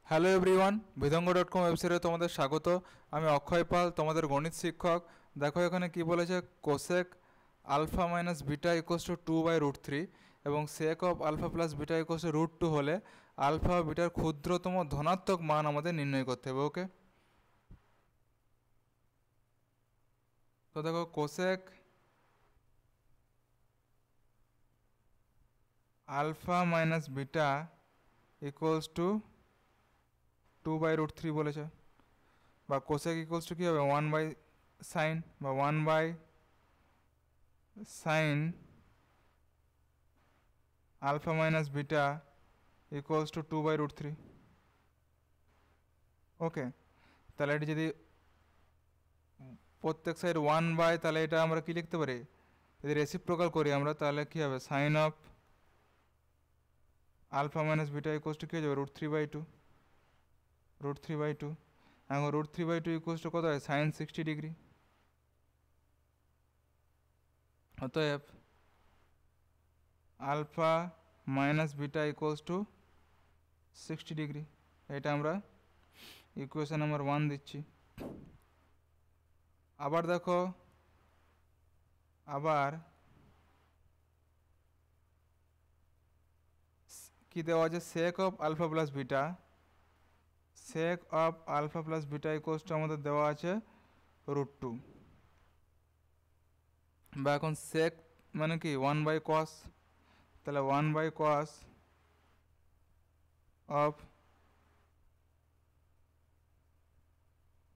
Hello everyone, বিধঙ্গ.com ওয়েবসাইটে তোমাদের স্বাগত। আমি অক্ষয় পাল, তোমাদের গণিত শিক্ষক। দেখো এখানে কি বলেছে, cosec alpha minus beta equals to 2/√3 এবং sec of alpha plus beta equals to √2 হলে আলফা ও বিটার ক্ষুদ্রতম ধনাত্মক মান আমাদের নির্ণয় করতে হবে। ওকে, তো দেখো cosec alpha minus beta equals to 2/√3 বলেছে, বা কোসেক ইকুয়ালস টু কী হবে, 1/sin বা 1/sin alpha minus beta equals to 2/√3। Okay, তাহলে এটি যদি প্রত্যেক সাইড 1/, তাহলে এটা আমরা কি লিখতে পারি, যদি রেসিপ্রোকাল করি আমরা তাহলে কী হবে, sine of alpha minus beta equals to কী হয়ে যাবে, √3/2। এখন √3/2 ইকুয়ালস টু কত হয়, সাইন 60 ডিগ্রি। অতএব alpha minus beta equals to 60 degree. এটা আমরা ইকুয়েশন নাম্বার 1 দিচ্ছি। আবার দেখো, আবার কি দেওয়া আছে, sec of alpha plus beta, sec of alpha plus beta equals to আমাদের দেওয়া আছে √2, বা এখন সেক মানে কি 1/cos, তাহলে 1/cos of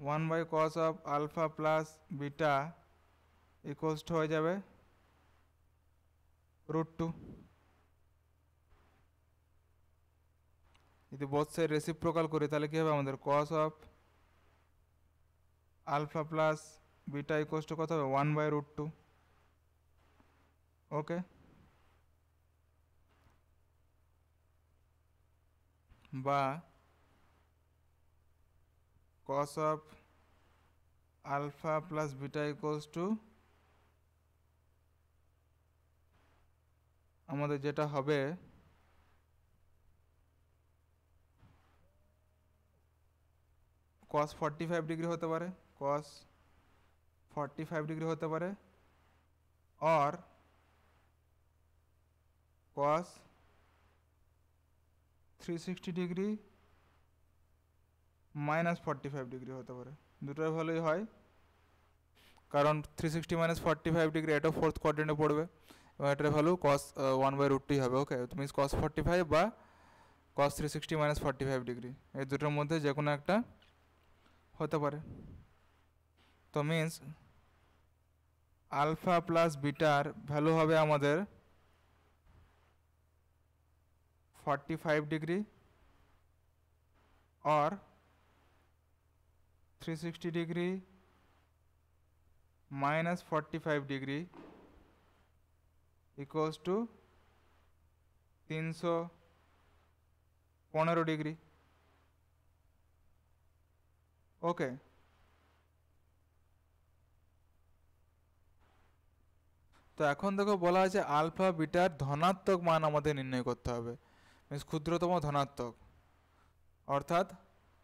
1/cos of alpha plus beta equals to হয়ে যাবে √2। যদি বোথ সাইড রেসিপ্রোকাল করি তাহলে কী হবে, আমাদের cos of alpha plus beta equals to কত হবে, 1/√2। ওকে, বা cos of alpha plus beta equals to আমাদের যেটা হবে cos 45 ডিগ্রি হতে পারে, cos 45 ডিগ্রি হতে পারে, আর cos 360 ডিগ্রি মাইনাস 45 ডিগ্রি হতে পারে। দুটোর ভালোই হয়, কারণ 360 মাইনাস 45 ডিগ্রি এটা ফোর্থ কোয়াড্রেন্টে পড়বে এবং এটার ভ্যালু cos 1/√2 হবে। ওকে, তুমি cos 45 বা cos 360 মাইনাস 45 ডিগ্রি, এই দুটোর মধ্যে যে কোনো একটা হতে পারে। তো মিন্স আলফা প্লাস বিটার ভ্যালু হবে আমাদের 45 ডিগ্রি और 360 degree minus 45 degree equals to 315 degree. Okay, তো এখন দেখো বলা আছে আলফা বিটার ধনাত্মক মান আমাদের নির্ণয় করতে হবে, মিনস ক্ষুদ্রতম ধনাত্মক, অর্থাৎ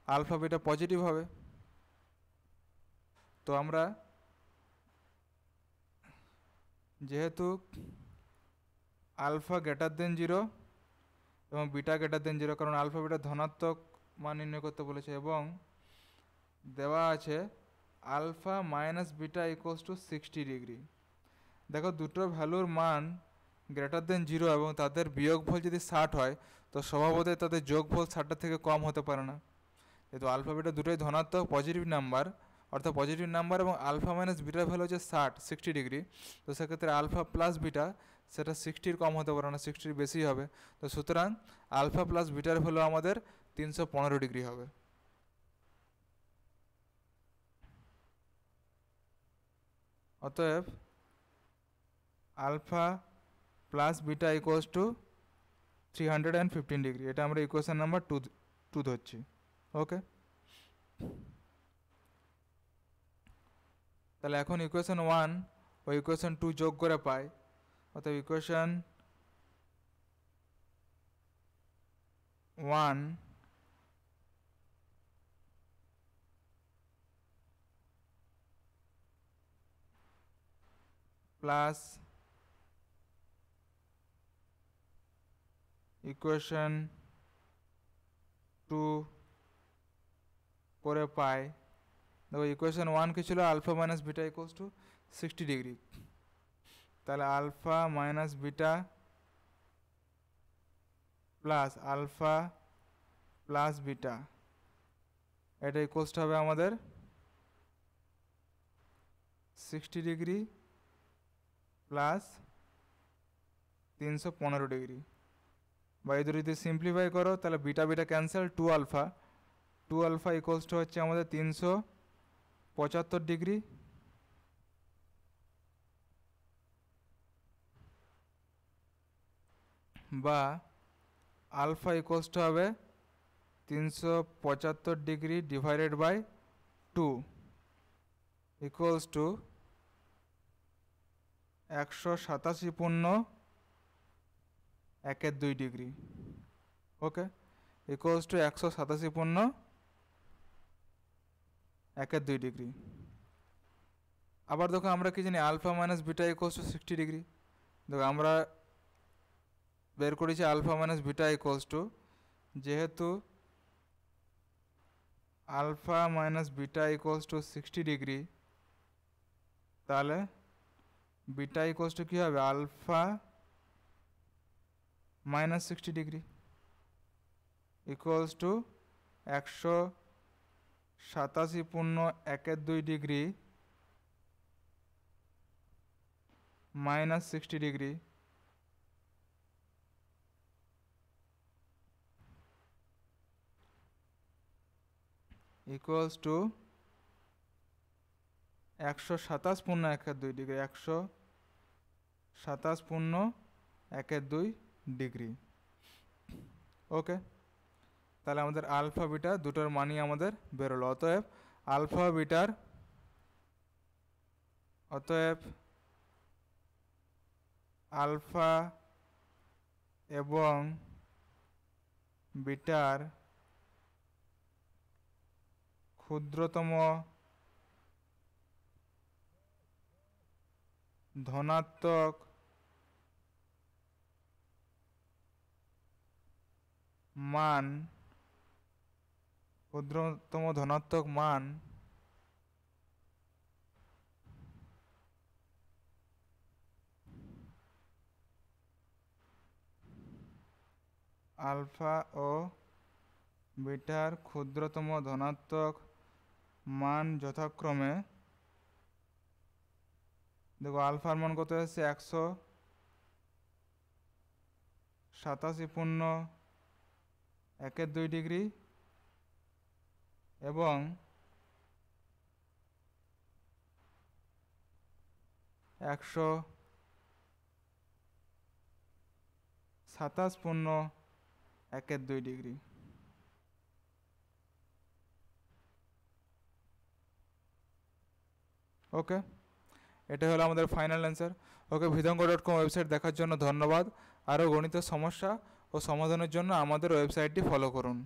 আলফা বিটা পজিটিভ হবে। তো আমরা যেহেতু আলফা গ্রেটার দেন 0 এবং বিটা গ্রেটার দেন 0, কারণ আলফা বিটা ধনাত্মক মান নির্ণয় করতে বলেছে, এবং দেওয়া আছে alpha minus beta equals to 60 degree. দেখো দুটো ভ্যালুর মান গ্রেটার দেন 0 এবং তাদের বিয়োগফল যদি 60 হয়, তো স্বভাবতই তাদের যোগফল 60 থেকে কম হতে পারে না। যেহেতু আলফা বিটা দুটোই ধনাত্মক পজিটিভ নাম্বার, অর্থাৎ পজিটিভ নাম্বার, এবং আলফা মাইনাস বিটার ভ্যালু হচ্ছে 60 ডিগ্রি, তো সেক্ষেত্রে আলফা প্লাস বিটা সেটা 60-র কম হতে পারে না, 60-র বেশি হবে। তো সুতরাং আলফা প্লাস বিটার ভ্যালু আমাদের 315 ডিগ্রি হবে। অতএব alpha plus beta equals to 315 degree, এটা আমরা ইকুয়েশন নাম্বার 2 ধরছি। ওকে, তাহলে এখন ইকুয়েশন 1 ও ইকুয়েশন 2 যোগ করে পাই, অর্থাৎ ইকুয়েশন 1 প্লাস ইকুয়েশন 2 করে পাই। দেখো ইকুয়েশন 1 কি ছিল, alpha minus beta equals to 60 degree. তাহলে alpha minus beta plus alpha plus beta, এটা ইকুয়ালস হবে আমাদের 60 ডিগ্রি প্লাস 315 ডিগ্রি। বা এই দুটো যদি সিম্পলিফাই করো তাহলে beta beta cancel, 2 alpha equals to হচ্ছে আমাদের 375 ডিগ্রি বা আলফা ইকুয়ালস টু হবে 375 degree divided by 2 equals to 187.12 degree. Okay, equals to 187.12 degree. আবার দেখো আমরা কি জানি, alpha minus beta equals to 60 degree. দেখো আমরা বের করেছি alpha minus beta equals to, যেহেতু alpha minus beta equals to 60 degree, তাহলে বিটা ইকুয়ালস টু কী হবে, alpha minus 60 degree equals to 187.12 degree minus 60 degree equals to 127.12 degree, 127.12 degree. ওকে, তাহলে আমাদের আলফা বিটা দুটোর মানই আমাদের বেরোলো। অতএব আলফা এবং বিটার ক্ষুদ্রতম ধনাত্মক মান আলফা ও বিটার ক্ষুদ্রতম ধনাত্মক মান যথাক্রমে, দেখো আলফার মান কত হচ্ছে 187.12 ডিগ্রি এবং 127.12 ডিগ্রি। ওকে, এটা হলো আমাদের ফাইনাল অ্যান্সার। ওকে, ভিদঙ্গ.com ওয়েবসাইট দেখার জন্য ধন্যবাদ। আরও গণিতের সমস্যা ও সমাধানের জন্য আমাদের ওয়েবসাইটটি ফলো করুন।